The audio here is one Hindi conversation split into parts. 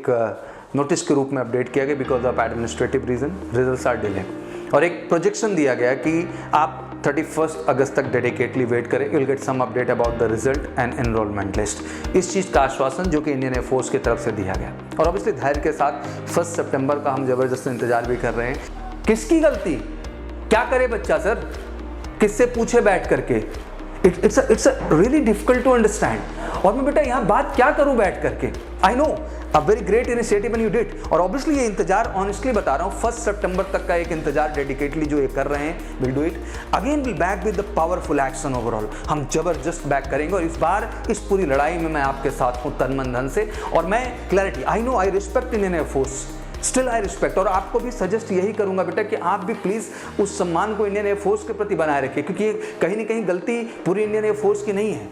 एक नोटिस के रूप में अपडेट किया गया because of administrative reason results are delay, और एक प्रोजेक्शन दिया गया कि आप 31 अगस्त तक डेडिकेटली वेट करें, will get some update about the result and enrolment list. इस चीज़ का आश्वासन जो कि इंडियन एयरफोर्स की तरफ से दिया गया, और ऑब्वियसली धैर्य के साथ 1 सितंबर का हम ज़बरदस्त इंतजार भी कर रहे हैं। किसकी गलती, क्या करे बच्चा सर, किससे पूछे बैठ करके, it's really difficult to understand. और मैं बेटा यहाँ बात क्या करूँ बैठ करके, I know a very great initiative and you did, और ऑब्वियसली ये इंतजार ऑनेस्टली बता रहा हूँ 1 सितंबर तक का एक इंतजार डेडिकेटली जो ये कर रहे हैं, will do it again, will back with the powerful action overall. हम जबरदस्त बैक करेंगे, और इस बार इस पूरी लड़ाई में मैं आपके साथ हूँ तन मन धन से। और मैं clarity, I know I respect Indian air force, still I respect, और आपको भी सजेस्ट यही करूंगा बेटा कि आप भी प्लीज़ उस सम्मान को इंडियन एयरफोर्स के प्रति बनाए रखिए, क्योंकि कहीं ना कहीं गलती पूरी इंडियन एयरफोर्स की नहीं है,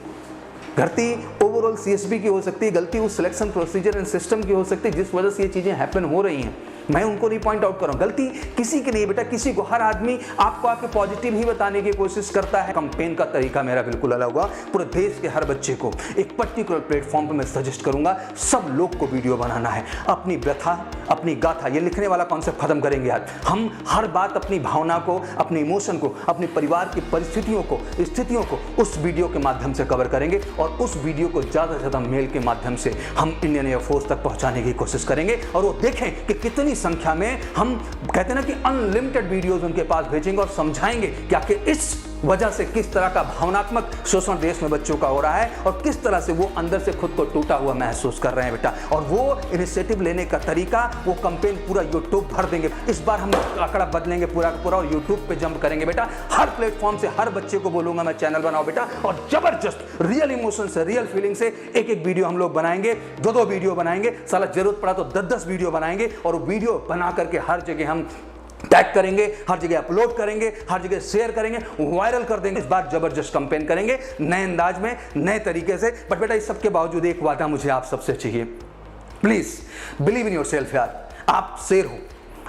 गलती ओवरऑल सीएसबी की हो सकती है, गलती उस सिलेक्शन प्रोसीजर एंड सिस्टम की हो सकती है जिस वजह से ये चीज़ें हैपन हो रही हैं। मैं उनको नहीं पॉइंट आउट कर रहा हूँ, गलती किसी की नहीं बेटा, किसी को, हर आदमी आपको आके पॉजिटिव ही बताने की कोशिश करता है। कैंपेन का तरीका मेरा बिल्कुल अलग होगा, पूरे देश के हर बच्चे को एक पर्टिकुलर प्लेटफॉर्म पे मैं सजेस्ट करूंगा, सब लोग को वीडियो बनाना है, अपनी व्यथा अपनी गाथा, ये लिखने वाला कॉन्सेप्ट खत्म करेंगे आज। हम हर बात अपनी भावना को, अपने इमोशन को, अपने परिवार की परिस्थितियों को, स्थितियों को उस वीडियो के माध्यम से कवर करेंगे, और उस वीडियो को ज़्यादा से ज़्यादा मेल के माध्यम से हम इंडियन एयरफोर्स तक पहुंचाने की कोशिश करेंगे, और वो देखें कि कितनी संख्या में हम कहते हैं ना कि अनलिमिटेड वीडियोस उनके पास भेजेंगे और समझाएंगे कि आखिर इस वजह से किस तरह का भावनात्मक शोषण देश में बच्चों का हो रहा है, और किस तरह से वो अंदर से खुद को टूटा हुआ महसूस कर रहे हैं बेटा। और वो इनिशिएटिव लेने का तरीका, वो कैंपेन पूरा यूट्यूब भर देंगे। इस बार हम आंकड़ा बदलेंगे पूरा पूरा, और यूट्यूब पे जंप करेंगे बेटा। हर प्लेटफॉर्म से हर बच्चे को बोलूंगा मैं, चैनल बनाओ बेटा, और जबरदस्त रियल इमोशन से, रियल फीलिंग से एक एक वीडियो हम लोग बनाएंगे, 2-2 वीडियो बनाएंगे, साला जरूरत पड़ा तो 10-10 वीडियो बनाएंगे, और वीडियो बना करके हर जगह हम टैग करेंगे, हर जगह अपलोड करेंगे, हर जगह शेयर करेंगे, वायरल कर देंगे। इस बार जबरदस्त कैंपेन करेंगे, नए अंदाज में, नए तरीके से। बट बेटा इस सब के बावजूद एक वादा मुझे आप सबसे चाहिए, प्लीज बिलीव इन योरसेल्फ यार, आप शेर हो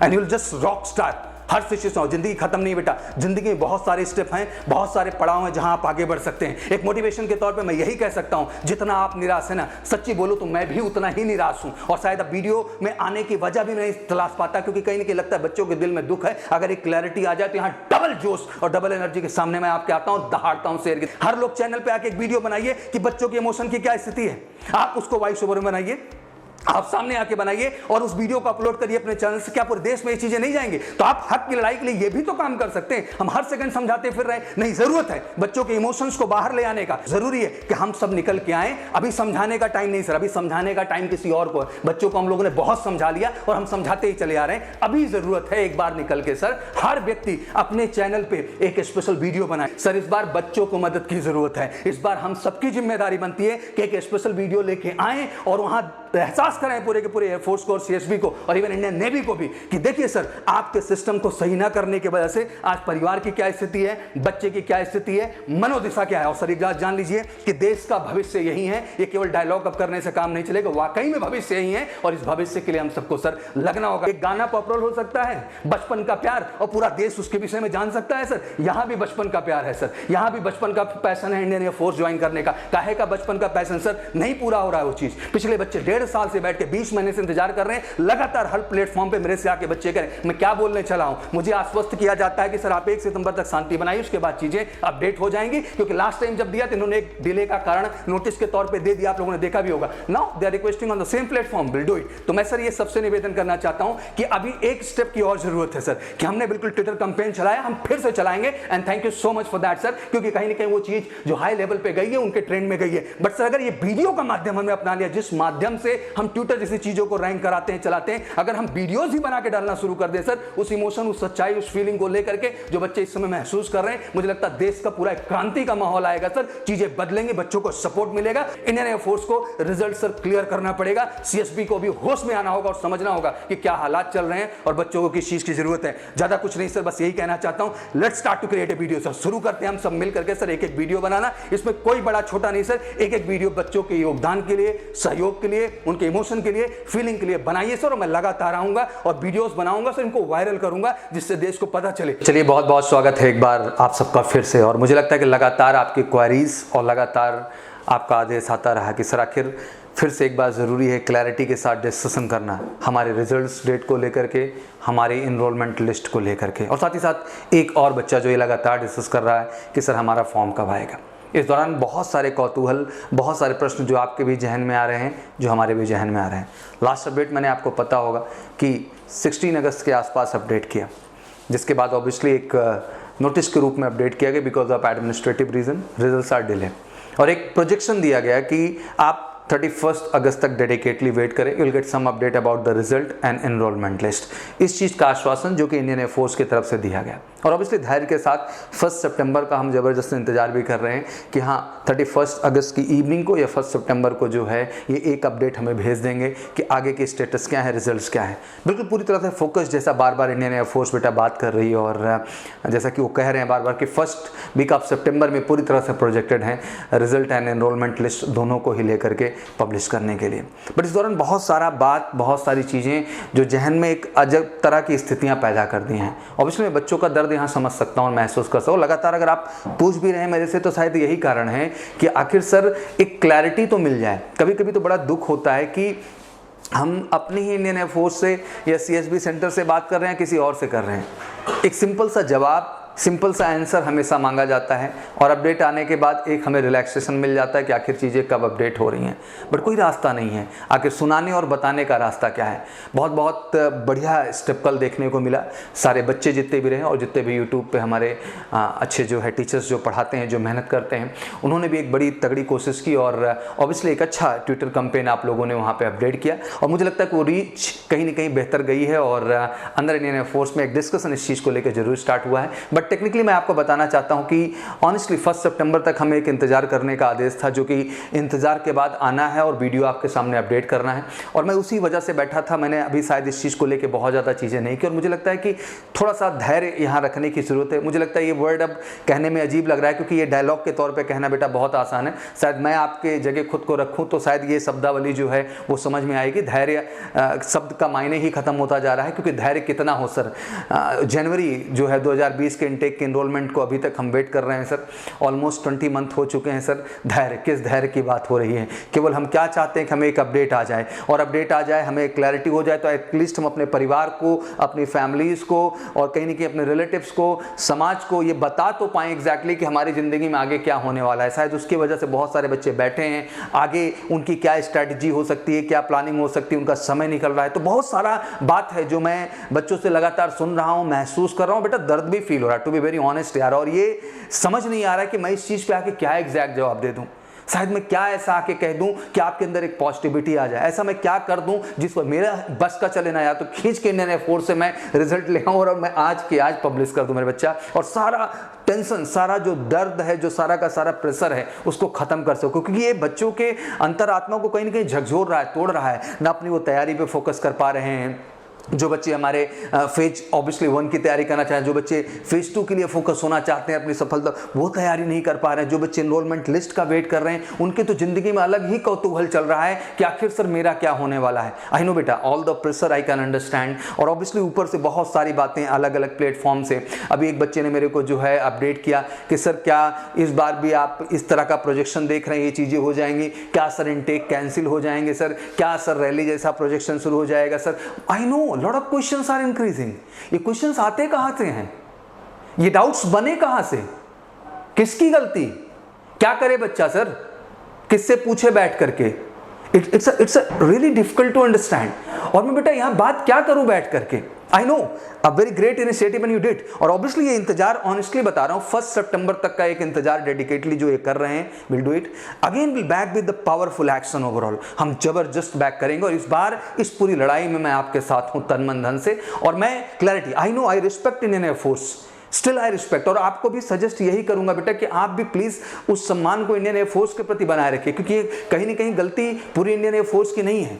and you will just rock star. Her situation हो, जिंदगी खत्म नहीं बेटा, जिंदगी में बहुत सारे स्टेप हैं, बहुत सारे पड़ाव हैं जहां आप आगे बढ़ सकते हैं। एक मोटिवेशन के तौर पे मैं यही कह सकता हूं, जितना आप निराश है ना, सच्ची बोलो तो मैं भी उतना ही निराश हूं, और शायद अब वीडियो में आने की वजह भी नहीं तलाश पाता, क्योंकि कहीं ना कहीं लगता है बच्चों के दिल में दुख है। अगर एक क्लैरिटी आ जाए तो यहाँ डबल जोश और डबल एनर्जी के सामने मैं आपके आता हूं, दहाड़ता हूं शेर की। हर लोग चैनल पे आके एक वीडियो बनाइए कि बच्चों के इमोशन की क्या स्थिति है, आप उसको वॉइस ओवर में बनाइए, आप सामने आके बनाइए, और उस वीडियो को अपलोड करिए अपने चैनल से। क्या पूरे देश में ये चीजें नहीं जाएंगे? तो आप हक की लड़ाई के लिए ये भी तो काम कर सकते हैं। हम हर सेकंड समझाते फिर रहे नहीं, जरूरत है बच्चों के इमोशंस को बाहर ले आने का। जरूरी है कि हम सब निकल के आए। अभी समझाने का टाइम नहीं सर, अभी समझाने का टाइम किसी और को है। बच्चों को हम लोगों ने बहुत समझा लिया और हम समझाते ही चले आ रहे हैं। अभी जरूरत है एक बार निकल के सर हर व्यक्ति अपने चैनल पे एक स्पेशल वीडियो बनाए। सर इस बार बच्चों को मदद की जरूरत है, इस बार हम सबकी जिम्मेदारी बनती है कि एक स्पेशल वीडियो लेके आए और वहां एहसास करें पूरे के पूरे एयरफोर्स को और सीएसबी को और इवन इंडियन नेवी को भी कि देखिए सर, आपके सिस्टम को सही ना करने की वजह से आज परिवार की क्या स्थिति है, बच्चे की क्या स्थिति है, मनोदशा क्या है। और सर एक बात जान लीजिए कि देश का भविष्य यही है। ये केवल डायलॉग अब करने से काम नहीं चलेगा, वाकई में भविष्य यही है और इस भविष्य के लिए हम सबको सर लगना होगा। एक गाना पॉपुलर हो सकता है बचपन का प्यार और पूरा देश उसके विषय में जान सकता है। सर यहां भी बचपन का प्यार है, सर यहां भी बचपन का पैशन है इंडियन एयरफोर्स ज्वाइन करने का। काहे का बचपन का पैशन सर नहीं पूरा हो रहा है वो चीज। पिछले बच्चे 1.5 साल से बैठ के 20 महीने से इंतजार कर रहे हैं, लगातार हर प्लेटफॉर्म पे मेरे से आके बच्चे करें। मैं क्या बोलने चला हूं, मुझे आश्वस्त किया जाता है कि सर आप 1 सितंबर तक शांति बनाइए, उसके बाद चीजें अपडेट हो जाएंगी। क्योंकि लास्ट टाइम जब दिया तो इन्होंने एक डिले का कारण नोटिस के तौर पे दे दिया, आप लोगों ने देखा भी होगा। Now they are requesting on the same platform, will do it. तो मैं सर ये सबसे निवेदन करना चाहता हूं कि अभी एक स्टेप की और जरूरत है सर, कि हमने बिल्कुल ट्विटर कैंपेन चलाया, हम फिर से चलाएंगे and thank you so much for that sir. क्योंकि कहीं ना कहीं वो चीज जो हाई लेवल पे गई है उनके ट्रेंड में गई है। बट सर अगर ये वीडियो का माध्यम हमने अपना लिया, जिस माध्यम से हम ट्विटर जैसी चीजों को रैंक कराते हैं चलाते हैं, अगर हम वीडियोस ही बना के डालना शुरू कर दें सर, उस इमोशन उस सच्चाई उस फीलिंग को लेकर के जो बच्चे इस समय महसूस कर रहे हैं, मुझे लगता है देश का पूरा क्रांति का माहौल आएगा सर। चीजें बदलेंगे, बच्चों को सपोर्ट मिलेगा। इंडियन एयरफोर्स को रिजल्ट सर क्लियर करना पड़ेगा, सीएसबी को भी होश में आना होगा और समझना होगा कि क्या हालात चल रहे हैं और बच्चों को किस चीज की जरूरत है। ज्यादा कुछ नहीं सर, बस यही कहना चाहता हूं, let's start to create a video sir. शुरू करते हैं हम सब मिल करके सर एक एक वीडियो बनाना। इसमें कोई बड़ा छोटा नहीं सर, एक एक वीडियो बच्चों के योगदान के लिए, सहयोग के लिए, उनके इमोशन के लिए, फीलिंग के लिए बनाइए सर। और मैं लगातार आऊंगा और वीडियोस बनाऊंगा सर, इनको वायरल करूंगा जिससे देश को पता चले। चलिए बहुत बहुत स्वागत है एक बार आप सबका फिर से। और मुझे लगता है कि लगातार आपकी क्वेरीज और लगातार आपका आदेश आता रहा कि सर आखिर फिर से एक बात ज़रूरी है क्लैरिटी के साथ डिस्कशन करना हमारे रिजल्ट्स डेट को लेकर के, हमारी इनरोलमेंट लिस्ट को लेकर के, और साथ ही साथ एक और बच्चा जो ये लगातार डिस्कस कर रहा है कि सर हमारा फॉर्म कब आएगा। इस दौरान बहुत सारे कौतूहल, बहुत सारे प्रश्न जो आपके भी जहन में आ रहे हैं, जो हमारे भी जहन में आ रहे हैं। लास्ट अपडेट मैंने आपको पता होगा कि 16 अगस्त के आसपास अपडेट किया, जिसके बाद ऑब्वियसली एक नोटिस के रूप में अपडेट किया गया because of administrative reason results are delay, और एक प्रोजेक्शन दिया गया कि आप 31 अगस्त तक डेडिकेटली वेट करें, you will get some update about the result and enrolment list. इस चीज़ का आश्वासन जो कि इंडियन एयरफोर्स की तरफ से दिया गया, और ऑब्वियसली धैर्य के साथ 1 सितंबर का हम ज़बरदस्त इंतजार भी कर रहे हैं कि हाँ 31 अगस्त की इवनिंग को या 1 सितंबर को जो है ये एक अपडेट हमें भेज देंगे कि आगे की स्टेटस क्या है, रिजल्ट्स क्या है। बिल्कुल पूरी तरह से फोकस, जैसा बार बार इंडियन एयरफोर्स बेटा बात कर रही है, और जैसा कि वो कह रहे हैं बार बार कि फर्स्ट वीक ऑफ सितंबर में पूरी तरह से प्रोजेक्टेड है रिजल्ट एंड एनरोलमेंट लिस्ट दोनों को ही लेकर के पब्लिश करने के लिए। बट इस दौरान बहुत सारी चीज़ें जो जहन में एक अजब तरह की स्थितियां पैदा कर दी हैं। ऑब्वियसली मैं बच्चों का दर्द यहाँ समझ सकता हूँ और महसूस कर सकता हूँ। लगातार अगर आप पूछ भी रहे हैं मेरे से तो शायद यही कारण है कि आखिर सर एक क्लैरिटी तो मिल जाए। कभी कभी तो बड़ा दुख होता है कि हम अपनी ही इंडियन एयरफोर्स से या CSB सेंटर से बात कर रहे हैं, किसी और से कर रहे हैं, एक सिंपल सा जवाब, सिंपल सा आंसर हमेशा मांगा जाता है, और अपडेट आने के बाद एक हमें रिलैक्सेशन मिल जाता है कि आखिर चीज़ें कब अपडेट हो रही हैं। बट कोई रास्ता नहीं है, आखिर सुनाने और बताने का रास्ता क्या है। बहुत बहुत बढ़िया स्टेप कल देखने को मिला। सारे बच्चे जितने भी रहे और जितने भी यूट्यूब पे हमारे अच्छे जो है टीचर्स जो पढ़ाते हैं, जो मेहनत करते हैं, उन्होंने भी एक बड़ी तगड़ी कोशिश की, और ऑब्वियसली एक अच्छा ट्विटर कैंपेन आप लोगों ने वहाँ पर अपडेट किया, और मुझे लगता है कि वो रीच कहीं ना कहीं बेहतर गई है, और अंदर इंडियन एयरफोर्स में एक डिस्कशन इस चीज़ को लेकर जरूर स्टार्ट हुआ है। बट टेक्निकली मैं आपको बताना चाहता हूं कि ऑनेस्टली 1 सितंबर तक हमें एक इंतजार करने का आदेश था, जो कि इंतजार के बाद आना है और वीडियो आपके सामने अपडेट करना है, और मैं उसी वजह से बैठा था। मैंने अभी शायद इस चीज़ को लेकर बहुत ज़्यादा चीज़ें नहीं की, और मुझे लगता है कि थोड़ा सा धैर्य यहाँ रखने की ज़रूरत है। मुझे लगता है ये वर्ड अब कहने में अजीब लग रहा है, क्योंकि ये डायलॉग के तौर पर कहना बेटा बहुत आसान है। शायद मैं आपके जगह खुद को रखूँ तो शायद ये शब्दावली जो है वो समझ में आएगी। धैर्य शब्द का मायने ही खत्म होता जा रहा है, क्योंकि धैर्य कितना हो सर। जनवरी जो है 2020 के इनटेक के इनरोलमेंट को अभी तक हम वेट कर रहे हैं सर, ऑलमोस्ट 20 मंथ हो चुके हैं सर। धैर्य, किस धैर्य की बात हो रही है? केवल हम क्या चाहते हैं कि हमें एक अपडेट आ जाए, और अपडेट आ जाए, हमें क्लैरिटी हो जाए, तो एटलीस्ट हम अपने परिवार को, अपनी फैमिलीज़ को, और कहीं ना कहीं अपने रिलेटिव्स को, समाज को ये बता तो पाएँ एग्जैक्टली कि हमारी ज़िंदगी में आगे क्या होने वाला है। शायद उसकी वजह से बहुत सारे बच्चे बैठे हैं, आगे उनकी क्या स्ट्रैटेजी हो सकती है, क्या प्लानिंग हो सकती है, उनका समय निकल रहा है। तो बहुत सारा बात है जो मैं बच्चों से लगातार सुन रहा हूँ, महसूस कर रहा हूँ। बेटा दर्द भी फील हो रहा है, टू बी वेरी ऑनेस्ट यार, और ये समझ नहीं आ रहा है कि मैं इस चीज़ पे आके क्या एग्जैक्ट जवाब दे दूं। शायद मैं क्या ऐसा आके कह दूं कि आपके अंदर एक पॉजिटिविटी आ जाए। ऐसा मैं क्या कर दूं जिस पर मेरा बस का चले ना, या तो खींच के इंडियन एयरफोर्स से मैं रिजल्ट ले आऊं और मैं आज के आज पब्लिश कर दूं मेरे बच्चा, और सारा टेंशन, सारा जो दर्द है, जो सारा का सारा प्रेशर है, उसको खत्म कर सको। क्योंकि ये बच्चों के अंतरात्मा को कहीं ना कहीं झकझोर रहा है, तोड़ रहा है। ना अपनी वो तैयारी पे फोकस कर पा रहे हैं। जो बच्चे हमारे फेज ऑब्वियसली 1 की तैयारी करना चाहें, जो बच्चे फेज 2 के लिए फोकस होना चाहते हैं अपनी सफलता, वो तैयारी नहीं कर पा रहे हैं। जो बच्चे एनरोलमेंट लिस्ट का वेट कर रहे हैं, उनके तो जिंदगी में अलग ही कौतूहल चल रहा है कि आखिर सर मेरा क्या होने वाला है। आई नो बेटा, all the pressure I can understand, और ऑब्वियसली ऊपर से बहुत सारी बातें अलग अलग प्लेटफॉर्म से। अभी एक बच्चे ने मेरे को जो है अपडेट किया कि सर क्या इस बार भी आप इस तरह का प्रोजेक्शन देख रहे हैं, ये चीज़ें हो जाएंगी क्या सर? इनटेक कैंसिल हो जाएंगे सर? क्या सर रैली जैसा प्रोजेक्शन शुरू हो जाएगा sir? I know lot of questions are increasing. ये क्वेश्चंस आते कहां से हैं? ये डाउट्स बने कहां से? किसकी गलती? क्या करे बच्चा सर? किससे पूछे बैठ करके? It's really difficult to understand. और मैं बेटा यहां बात क्या करूं बैठ करके? I know a very great initiative and you did, और ऑब्वियसली ये इंतजार ऑनेस्टली बता रहा हूं 1 सितंबर तक का एक इंतजार डेडिकेटली जो ये कर रहे हैं, will do it again, will back with the powerful action overall. हम जबरदस्त बैक करेंगे, और इस बार इस पूरी लड़ाई में मैं आपके साथ हूं तन मन धन से। और मैं clarity, I know I respect Indian air force, still I respect, और आपको भी सजेस्ट यही करूंगा बेटा कि आप भी प्लीज उस सम्मान को इंडियन एयरफोर्स के प्रति बनाए रखिए, क्योंकि कहीं ना कहीं गलती पूरी इंडियन एयरफोर्स की नहीं है।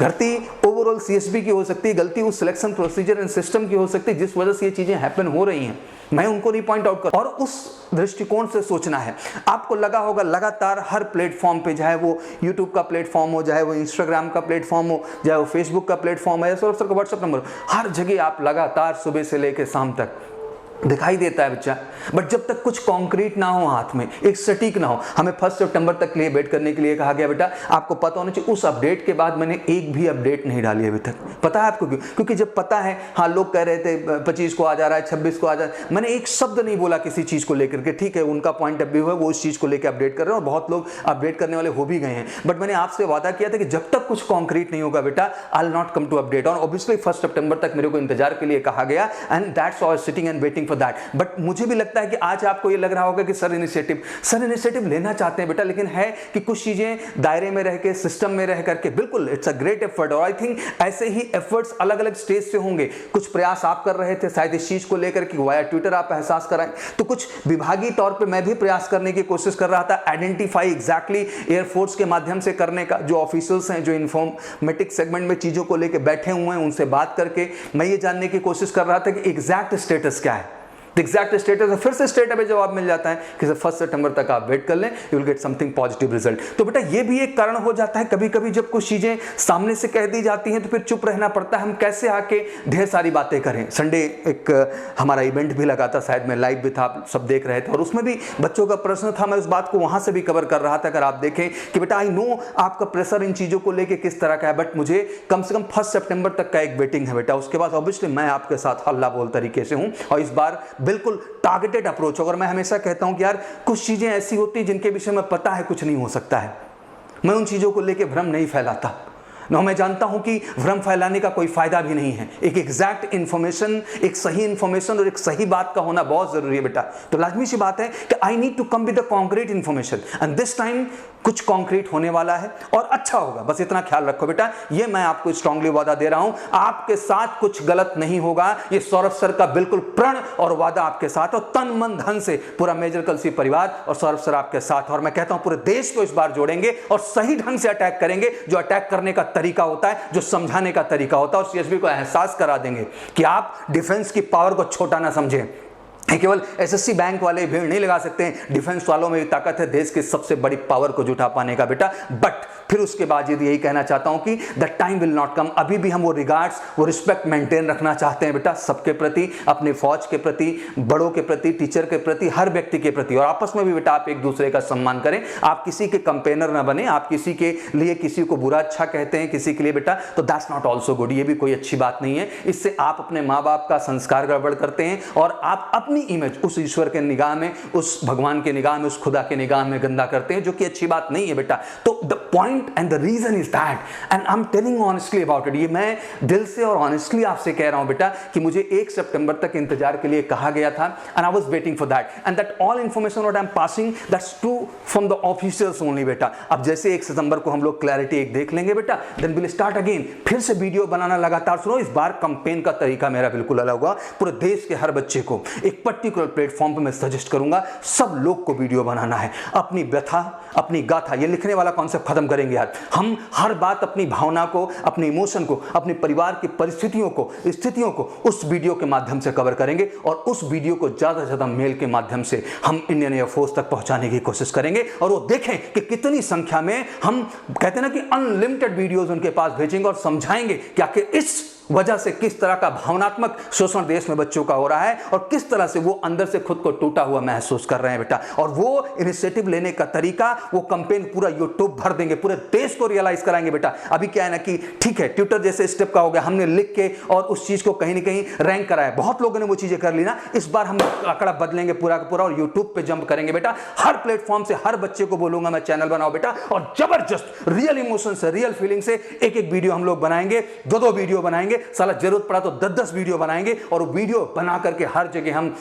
गलती ओवरऑल CSB की हो सकती है, गलती उस सिलेक्शन प्रोसीजर एंड सिस्टम की हो सकती है जिस वजह से ये चीजें हैपन हो रही हैं। मैं उनको नहीं पॉइंट आउट कर, और उस दृष्टिकोण से सोचना है। आपको लगा होगा लगातार हर प्लेटफॉर्म पे, चाहे वो YouTube का प्लेटफॉर्म हो, चाहे वो Instagram का प्लेटफॉर्म हो, चाहे वो Facebook का प्लेटफॉर्म है, सर का व्हाट्सएप नंबर, हर जगह आप लगातार सुबह से लेकर शाम तक दिखाई देता है बच्चा, बट जब तक कुछ कॉन्क्रीट ना हो हाथ में, एक सटीक ना हो। हमें 1 सितंबर तक के लिए वेट करने के लिए कहा गया। बेटा आपको पता होना चाहिए उस अपडेट के बाद मैंने एक भी अपडेट नहीं डाली अभी तक। पता है आपको क्यों? क्योंकि जब पता है, हाँ लोग कह रहे थे 25 को आ जा रहा है, 26 को आ जा रहा है, मैंने एक शब्द नहीं बोला किसी चीज को लेकर के। ठीक है, उनका पॉइंट ऑफ व्यू है, वो उस चीज को लेकर अपडेट कर रहे हैं और बहुत लोग अपडेट करने वाले हो भी गए हैं। बट मैंने आपसे वादा किया था कि जब तक कुछ कॉन्क्रीट नहीं होगा बेटा, I will not come to update. और ऑब्वियसली 1 सितंबर तक मेरे को इंतजार के लिए कहा गया, and that's why sitting and waiting for that. But मुझे भी लगता है कि आज आपको ये लग रहा होगा कि सर इनिशिएटिव लेना चाहते हैं बेटा, लेकिन है कि कुछ चीजें दायरे में रह के, सिस्टम में रह करके, बिल्कुल इट्स अ ग्रेट एफर्ट। और आई थिंक ऐसे ही एफर्ट्स अलग अलग स्टेज से होंगे। कुछ प्रयास आप कर रहे थे शायद इस चीज को लेकर कि वाया ट्विटर आप एहसास कराएं, तो कुछ विभागीय तौर पे मैं भी प्रयास करने की कोशिश कर रहा था, आइडेंटिफाई एग्जैक्टली एयरफोर्स के माध्यम से करने का। जो ऑफिसर्स हैं, जो इन्फॉर्मेटिक सेगमेंट में चीजों को लेकर बैठे हुए हैं, उनसे बात करके मैं ये जानने की कोशिश कर रहा था कि एग्जैक्ट स्टेटस क्या है। एग्जैक्ट स्टेटस है, फिर से स्टेट पे जवाब मिल जाता है कि 1 सितंबर तक आप वेट कर लें, you will get something positive result. तो बेटा ये भी एक कारण हो जाता है कभी कभी जब कुछ चीजें सामने से कह दी जाती हैं तो फिर चुप रहना पड़ता है। हम कैसे आके ढेर सारी बातें करें। संडे एक हमारा इवेंट भी लगा था, शायद मैं लाइव भी था, आप सब देख रहे थे, और उसमें भी बच्चों का प्रश्न था। मैं उस बात को वहां से भी कवर कर रहा था। अगर आप देखें कि बेटा आई नो आपका प्रेशर इन चीजों को लेकर किस तरह का है, बट मुझे कम से कम 1 सितंबर तक का एक वेटिंग है बेटा। उसके बाद ऑब्वियसली मैं आपके साथ हल्ला बोल तरीके से हूं, और इस बार बिल्कुल टारगेटेड अप्रोच। अगर मैं हमेशा कहता हूं कि यार कुछ चीजें ऐसी होती हैं जिनके विषय में पता है कुछ नहीं हो सकता है, मैं उन चीजों को लेकर भ्रम नहीं फैलाता। मैं जानता हूं कि भ्रम फैलाने का कोई फायदा भी नहीं है। एक एग्जैक्ट इंफॉर्मेशन, एक सही इंफॉर्मेशन और एक सही बात का होना बहुत जरूरी है बेटा। तो लाजमी सी बात है कि I need to come with the concrete information, and this time कुछ कॉन्क्रीट होने वाला है और अच्छा होगा। बस इतना ख्याल रखो बेटा, ये मैं आपको स्ट्रांगली वादा दे रहा हूं, आपके साथ कुछ गलत नहीं होगा। ये सौरभ सर का बिल्कुल प्रण और वादा आपके साथ, और तन मन धन से पूरा मेजर कलसी परिवार और सौरभ सर आपके साथ। और मैं कहता हूं पूरे देश को इस बार जोड़ेंगे और सही ढंग से अटैक करेंगे। जो अटैक करने का तरीका होता है, जो समझाने का तरीका होता है, और सीएसबी को एहसास करा देंगे कि आप डिफेंस की पावर को छोटा ना समझें। केवल एसएससी बैंक वाले भीड़ नहीं लगा सकते हैं, डिफेंस वालों में भी ताकत है देश की सबसे बड़ी पावर को जुटा पाने का बेटा। बट फिर उसके बाद यही कहना चाहता हूं कि द टाइम विल नॉट कम। अभी भी हम वो रिगार्ड्स, वो रिस्पेक्ट मेंटेन रखना चाहते हैं बेटा, सबके प्रति, अपने फौज के प्रति, बड़ों के प्रति, टीचर के प्रति, हर व्यक्ति के प्रति। और आपस में भी बेटा आप एक दूसरे का सम्मान करें। आप किसी के कंपेनर ना बने, आप किसी के लिए किसी को बुरा अच्छा कहते हैं किसी के लिए बेटा, तो दैट्स नॉट ऑल्सो गुड। ये भी कोई अच्छी बात नहीं है। इससे आप अपने माँ बाप का संस्कार गड़बड़ करते हैं और आप अपनी इमेज उस ईश्वर के निगाह में, उस भगवान के निगाह में, उस खुदा के निगाह में गंदा करते हैं, जो कि अच्छी बात नहीं है बेटा। तो the point and the reason is that, and I am telling honestly about it. ये मैं दिल से और ऑनेस्टली आपसे कह रहा हूं बेटा कि मुझे 1 सितंबर तक इंतजार के लिए कहा गया था, and I was waiting for that, and that all information what I am passing that's true from the officials only बेटा। अब जैसे 1 सितंबर को हम लोग क्लैरिटी एक देख लेंगे बेटा, देन विल स्टार्ट अगेन, फिर से वीडियो बनाना लगातार। सुनो, इस बार कैंपेन का तरीका मेरा बिल्कुल अलग होगा। पूरे देश के हर बच्चे को एक पर्टिकुलर प्लेटफॉर्म पे मैं सजेस्ट करूंगा, सब लोग को वीडियो बनाना है। अपनी व्यथा, अपनी गाथा, ये लिखने वाला कॉन्सेप्ट खत्म करेंगे यार। हम हर बात, अपनी भावना को, अपने इमोशन को, अपने परिवार की परिस्थितियों को, स्थितियों को उस वीडियो के माध्यम से कवर करेंगे, और उस वीडियो को ज्यादा से ज्यादा मेल के माध्यम से हम इंडियन एयरफोर्स तक पहुंचाने की कोशिश करेंगे। और वो देखें कि कितनी संख्या में हम कहते हैं ना कि अनलिमिटेड वीडियोस उनके पास भेजेंगे और समझाएंगे कि आखिर इस वजह से किस तरह का भावनात्मक शोषण देश में बच्चों का हो रहा है और किस तरह से वो अंदर से खुद को टूटा हुआ महसूस कर रहे हैं बेटा। और वो इनिशिएटिव लेने का तरीका, वो कैंपेन पूरा यूट्यूब भर देंगे, पूरे देश को रियलाइज कराएंगे बेटा। अभी क्या है ना कि ठीक है, ट्विटर जैसे स्टेप का हो गया, हमने लिख के और उस चीज को कहीं ना कहीं रैंक कराया, बहुत लोगों ने वो चीजें कर ली ना। इस बार हम आंकड़ा बदलेंगे पूरा का पूरा और यूट्यूब पे जंप करेंगे बेटा। हर प्लेटफॉर्म से हर बच्चे को बोलूंगा मैं, चैनल बनाओ बेटा, और जबरदस्त रियल इमोशन से, रियल फीलिंग से एक एक वीडियो हम लोग बनाएंगे, 2-2 वीडियो बनाएंगे, साला जरूरत पड़ा तो 10-10 वीडियो बनाएंगे, और वीडियो बना करके हर जगह हम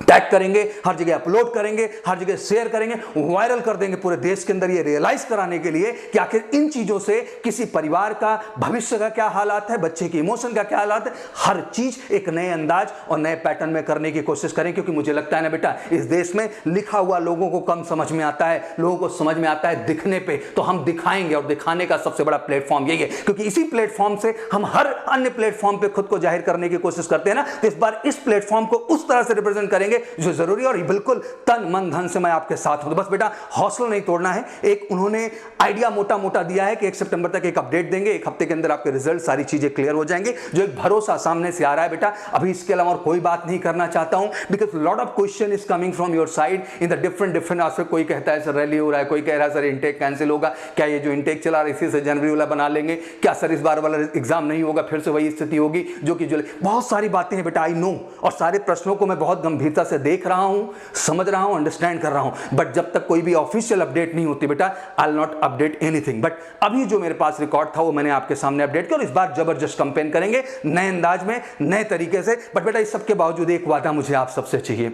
टैग करेंगे, हर जगह अपलोड करेंगे, हर जगह शेयर करेंगे, वायरल कर देंगे पूरे देश के अंदर, ये रियलाइज कराने के लिए कि आखिर इन चीजों से किसी परिवार का भविष्य का क्या हालात है, बच्चे के इमोशन का क्या हालात है, हर चीज एक नए अंदाज और नए पैटर्न में करने की कोशिश करें। क्योंकि मुझे लगता है ना बेटा, इस देश में लिखा हुआ लोगों को कम समझ में आता है, लोगों को समझ में आता है दिखने पे, तो हम दिखाएंगे, और दिखाने का सबसे बड़ा प्लेटफॉर्म यही है, क्योंकि इसी प्लेटफॉर्म से हम हर अन्य प्लेटफॉर्म पे खुद को जाहिर करने की कोशिश करते हैं ना। तो इस बार इस प्लेटफॉर्म को उस तरह से रिप्रेजेंट करें करेंगे जो जरूरी है, और बिल्कुल तन मन धन से मैं आपके साथ हूं। तो बस बेटा हौसला नहीं तोड़ना है। एक उन्होंने आइडिया मोटा मोटा दिया है कि 1 सितंबर तक एक अपडेट देंगे, 1 हफ्ते के अंदर आपके रिजल्ट सारी चीजें क्लियर हो जाएंगे, जो एक भरोसा सामने से आ रहा है बेटा। अभी इसके अलावा और कोई बात नहीं करना चाहता हूं, because lot of question is coming from your side in the different aspect. कोई कहता है सर रैली हो रहा है, कोई कह रहा है सर इनटेक कैंसिल होगा, क्या ये जो इनटेक चला रहा है इसी से जनवरी वाला बना लेंगे, क्या सर इस बार वाला एग्जाम नहीं होगा, फिर से वही स्थिति होगी जो कि बहुत सारी बातें हैं बेटा, आई नो, और सारे प्रश्नों को मैं बहुत गंभीरता से देख रहा हूं, समझ रहा हूं, अंडरस्टैंड कर रहा हूं, बट जब तक कोई भी ऑफिशियल अपडेट नहीं होती बेटा I will not update anything. But अभी जो मेरे पास रिकॉर्ड था वो मैंने आपके सामने अपडेट किया, और इस बार जबरदस्त कंपेन करेंगे नए अंदाज में, नए तरीके से। बट बेटा इस सबके बावजूद एक वादा मुझे आप सबसे चाहिए,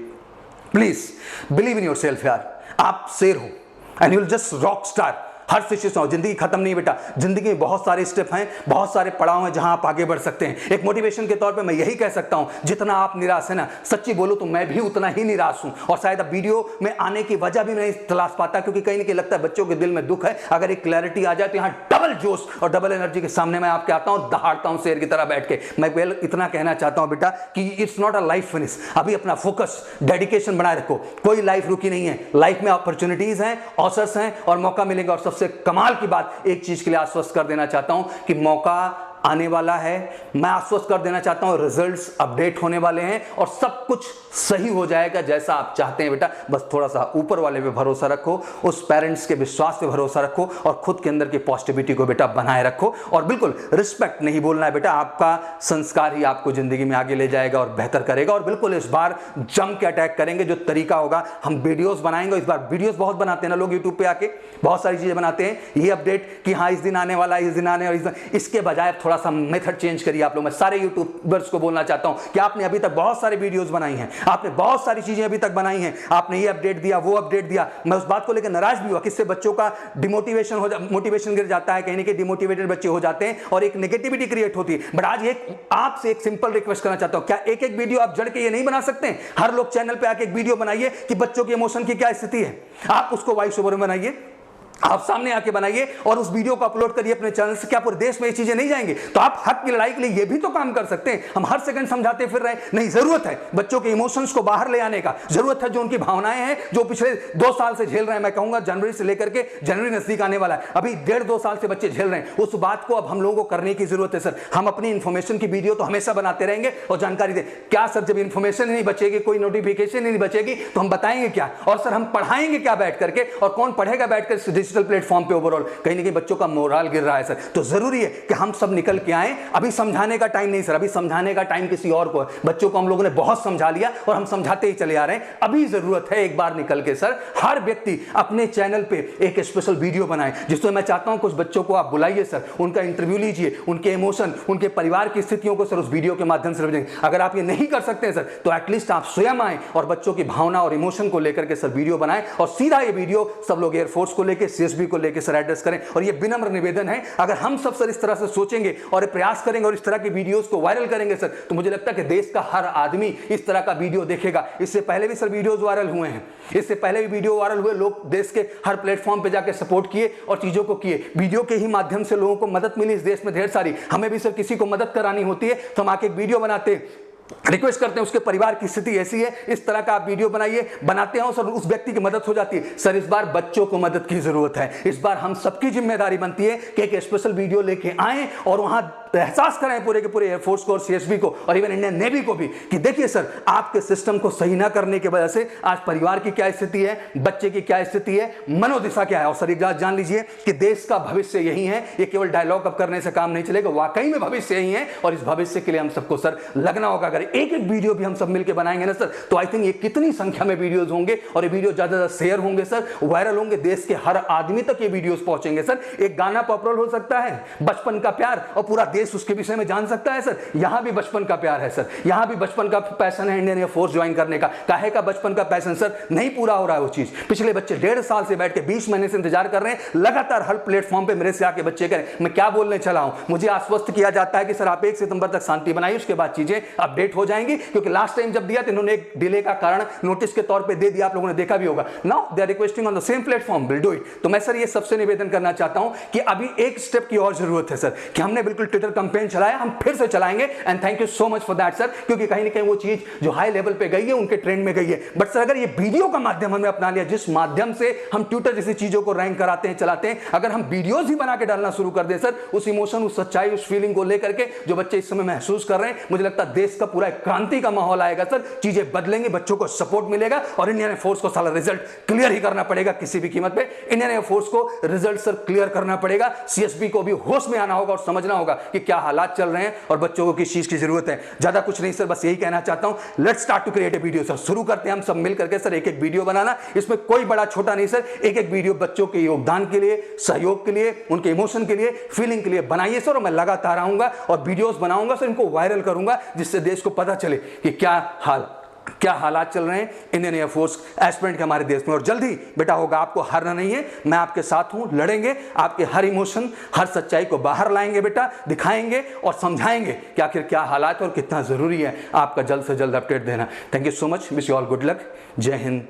please believe in your self यार। आप शेर हो and you will just rock star. Her situation हो, जिंदगी खत्म नहीं बेटा, जिंदगी में बहुत सारे स्टेप हैं, बहुत सारे पड़ाव हैं जहां आप आगे बढ़ सकते हैं। एक मोटिवेशन के तौर पे मैं यही कह सकता हूं, जितना आप निराश है ना, सच्ची बोलो तो मैं भी उतना ही निराश हूं, और शायद अब वीडियो में आने की वजह भी नहीं तलाश पाता, क्योंकि कहीं ना कहीं लगता है बच्चों के दिल में दुख है। अगर एक क्लैरिटी आ जाए तो यहाँ डबल जोश और डबल एनर्जी के सामने मैं आपके आता हूं, दहाड़ता हूं शेर की तरह बैठ के। मैं पहले इतना कहना चाहता हूं बेटा कि it's not a life finish. अभी अपना फोकस, डेडिकेशन बनाए रखो, कोई लाइफ रुकी नहीं है। लाइफ में अपॉर्चुनिटीज हैं, अवसर्स हैं और मौका मिलेगा। और सबसे कमाल की बात एक चीज के लिए आश्वस्त कर देना चाहता हूं कि मौका आने वाला है। मैं आश्वस्त कर देना चाहता हूं रिजल्ट्स अपडेट होने वाले हैं और सब कुछ सही हो जाएगा जैसा आप चाहते हैं बेटा। बस थोड़ा सा ऊपर वाले पे भरोसा रखो, उस पेरेंट्स के विश्वास पे भरोसा रखो और खुद के अंदर की पॉजिटिविटी को बेटा बनाए रखो। और बिल्कुल रिस्पेक्ट नहीं बोलना है बेटा, आपका संस्कार ही आपको जिंदगी में आगे ले जाएगा और बेहतर करेगा। और बिल्कुल इस बार जम के अटैक करेंगे, जो तरीका होगा हम वीडियोस बनाएंगे। इस बार वीडियोस बहुत बनाते हैं ना लोग, यूट्यूब पे आके बहुत सारी चीजें बनाते हैं, ये अपडेट कि हाँ इस दिन आने वाला है, इस दिन आने वाला, इसके बजाय थोड़ा सा मेथड चेंज करिए आप लोग। मैं सारे यूट्यूबर्स को बोलना चाहता हूं कि आपने अभी तक बहुत सारे वीडियोस बनाई हैं, आपने बहुत सारी चीजें अभी तक बनाई हैं, आपने ये अपडेट दिया, वो अपडेट दिया। मैं उस बात को लेकर नाराज भी हुआ कि इससे बच्चों का डिमोटिवेशन हो मोटिवेशन गिर जाता है, कहीं ना कहीं डिमोटिवेटेड बच्चे हो जाते हैं और एक नेगेटिविटी क्रिएट होती है। बट आज एक आपसे एक सिंपल रिक्वेस्ट करना चाहता हूं, क्या एक एक वीडियो आप जड़ के ये नहीं बना सकते? हर लोग चैनल पे आके एक वीडियो बनाइए कि बच्चों के इमोशन की क्या स्थिति है, आप उसको वॉइस ओवर में बनाइए, आप सामने आके बनाइए और उस वीडियो को अपलोड करिए अपने चैनल से। क्या पूरे देश में ये चीजें नहीं जाएंगी? तो आप हक की लड़ाई के लिए ये भी तो काम कर सकते हैं। हम हर सेकंड समझाते फिर रहे नहीं, जरूरत है बच्चों के इमोशंस को बाहर ले आने का, जरूरत है जो उनकी भावनाएं हैं जो पिछले 2 साल से झेल रहे हैं। मैं कहूंगा जनवरी से लेकर के जनवरी नजदीक आने वाला है, अभी 1.5-2 साल से बच्चे झेल रहे हैं, उस बात को अब हम लोगों को करने की जरूरत है। सर हम अपनी इन्फॉर्मेशन की वीडियो तो हमेशा बनाते रहेंगे और जानकारी दे, क्या सर जब इन्फॉर्मेशन नहीं बचेगी, कोई नोटिफिकेशन नहीं बचेगी तो हम बताएंगे क्या? और सर हम पढ़ाएंगे क्या बैठ करके, और कौन पढ़ेगा बैठ कर डिजिटल प्लेटफॉर्म पे? कहीं ना कहीं बच्चों का मोरल गिर रहा है सर। तो जरूरी है कि हम सब निकल के आए। अभी समझाने का टाइम नहीं सर, अभी समझाने का टाइम किसी और को है। बच्चों को हम लोगों ने बहुत समझा लिया और हम समझाते ही चले आ रहे हैं। अभी जरूरत है एक बार निकल के सर हर व्यक्ति अपने चैनल पे एक स्पेशल वीडियो बनाए, जिसमें मैं चाहता हूं कुछ बच्चों को आप बुलाइए सर, उनका इंटरव्यू लीजिए, उनके इमोशन, उनके परिवार की स्थितियों को सर उस वीडियो के माध्यम से समझेंगे। अगर आप ये नहीं कर सकते हैं सर तो एटलीस्ट आप स्वयं आए और बच्चों की भावना और इमोशन को लेकर के सर वीडियो बनाएं और सीधा ये वीडियो सब लोग एयरफोर्स को लेकर, सीएसबी को लेकर सर एड्रेस करें। और ये विनम्र निवेदन है, अगर हम सब सर इस तरह से सोचेंगे और प्रयास करेंगे और इस तरह की वीडियोस को वायरल करेंगे सर, तो मुझे लगता है कि देश का हर आदमी इस तरह का वीडियो देखेगा। इससे पहले भी सर वीडियोस वायरल हुए हैं, इससे पहले भी वीडियो वायरल हुए, लोग देश के हर प्लेटफॉर्म पे जाके सपोर्ट किए और चीजों को किए। वीडियो के ही माध्यम से लोगों को मदद मिली इस देश में ढेर सारी। हमें भी सर किसी को मदद करानी होती है तो हम आके एक वीडियो बनाते हैं, रिक्वेस्ट करते हैं उसके परिवार की स्थिति ऐसी है, इस तरह का आप वीडियो बनाइए, बनाते हैं सर उस व्यक्ति की मदद हो जाती है। सर इस बार बच्चों को मदद की जरूरत है, इस बार हम सबकी जिम्मेदारी बनती है कि एक स्पेशल वीडियो लेके आए और वहां एहसास कराएं पूरे के पूरे एयरफोर्स को और सीएसबी को और इवन इंडियन नेवी को भी कि देखिए सर आपके सिस्टम को सही ना करने की वजह से आज परिवार की क्या स्थिति है, बच्चे की क्या स्थिति है, मनोदशा क्या है। और सर एक बात जान लीजिए कि देश का भविष्य यही है, ये केवल डायलॉग अब करने से काम नहीं चलेगा, वाकई में भविष्य यही है और इस भविष्य के लिए हम सबको सर लगना होगा। अगर एक एक वीडियो भी हम सब मिलकर बनाएंगे ना सर तो आई थिंक ये कितनी संख्या में वीडियोस होंगे और ये वीडियो ज्यादा शेयर होंगे सर, वायरल होंगे, देश के हर आदमी तक ये वीडियोस पहुंचेंगे सर। एक गाना पॉपुलर हो सकता है बचपन का प्यार और पूरा देश उसके विषय में जान सकता है सर। यहां भी बचपन का प्यार है सर, यहां भी बचपन का पैशन है इंडियन एयरफोर्स ज्वाइन करने का। काहे का बचपन का पैशन सर? नहीं पूरा हो रहा है वो चीज। पिछले बच्चे 1.5 साल से बैठ के 20 महीने से इंतजार कर रहे हैं, लगातार हर प्लेटफॉर्म पे मेरे से आके बच्चे करें। मैं क्या बोलने चला हूं, मुझे आश्वस्त किया जाता है कि सर आप 1 सितंबर तक शांति बनाइए, उसके बाद चीजें अपडेट हो जाएंगी। क्योंकि लास्ट टाइम जब दिया तो इन्होंने एक डिले का कारण नोटिस के तौर पे दे दिया, आप लोगों ने देखा भी होगा। Now they are requesting on the same platform, will do it. तो मैं सर ये सबसे निवेदन करना चाहता हूं कि अभी एक स्टेप की और जरूरत है सर कि हमने बिल्कुल ट्विटर न्यूज़लेटर कैंपेन चलाया, हम फिर से चलाएंगे and thank you so much for that sir, क्योंकि कहीं ना कहीं वो चीज जो हाई लेवल पे गई है उनके ट्रेंड में गई है। बट सर अगर ये वीडियो का माध्यम हमने अपना लिया, जिस माध्यम से हम ट्विटर जैसी चीजों को रैंक कराते हैं, चलाते हैं, अगर हम वीडियोस ही बना के डालना शुरू कर दें सर, उस इमोशन, उस सच्चाई, उस फीलिंग को लेकर के जो बच्चे इस समय महसूस कर रहे हैं, मुझे लगता है देश का पूरा क्रांति का माहौल आएगा सर, चीजें बदलेंगे, बच्चों को सपोर्ट मिलेगा और इंडियन एयरफोर्स को साला रिजल्ट क्लियर ही करना पड़ेगा किसी भी कीमत पे। इंडियन एयरफोर्स को रिजल्ट सर क्लियर करना पड़ेगा। सीएसबी को भी होश में आना होगा और समझना होगा कि क्या हालात चल रहे हैं और बच्चों को किस चीज की जरूरत है। ज्यादा कुछ नहीं सर, बस यही कहना चाहता हूं, let's start to create a video sir. शुरू करते हैं हम सब मिल करके सर, एक एक वीडियो बनाना, इसमें कोई बड़ा छोटा नहीं सर, एक एक वीडियो बच्चों के योगदान के लिए, सहयोग के लिए, उनके इमोशन के लिए, फीलिंग के लिए बनाइए सर। और मैं लगातार आऊंगा और वीडियोस बनाऊंगा सर, इनको वायरल करूंगा, जिससे देश को पता चले कि क्या हालात चल रहे हैं इंडियन एयरफोर्स एस्पिरेंट के हमारे देश में। और जल्दी बेटा होगा, आपको हारना नहीं है, मैं आपके साथ हूं, लड़ेंगे, आपके हर इमोशन, हर सच्चाई को बाहर लाएंगे बेटा, दिखाएंगे और समझाएंगे कि आखिर क्या हालात और कितना जरूरी है आपका जल्द से जल्द अपडेट देना। Thank you so much, wish you all good luck, जय हिंद।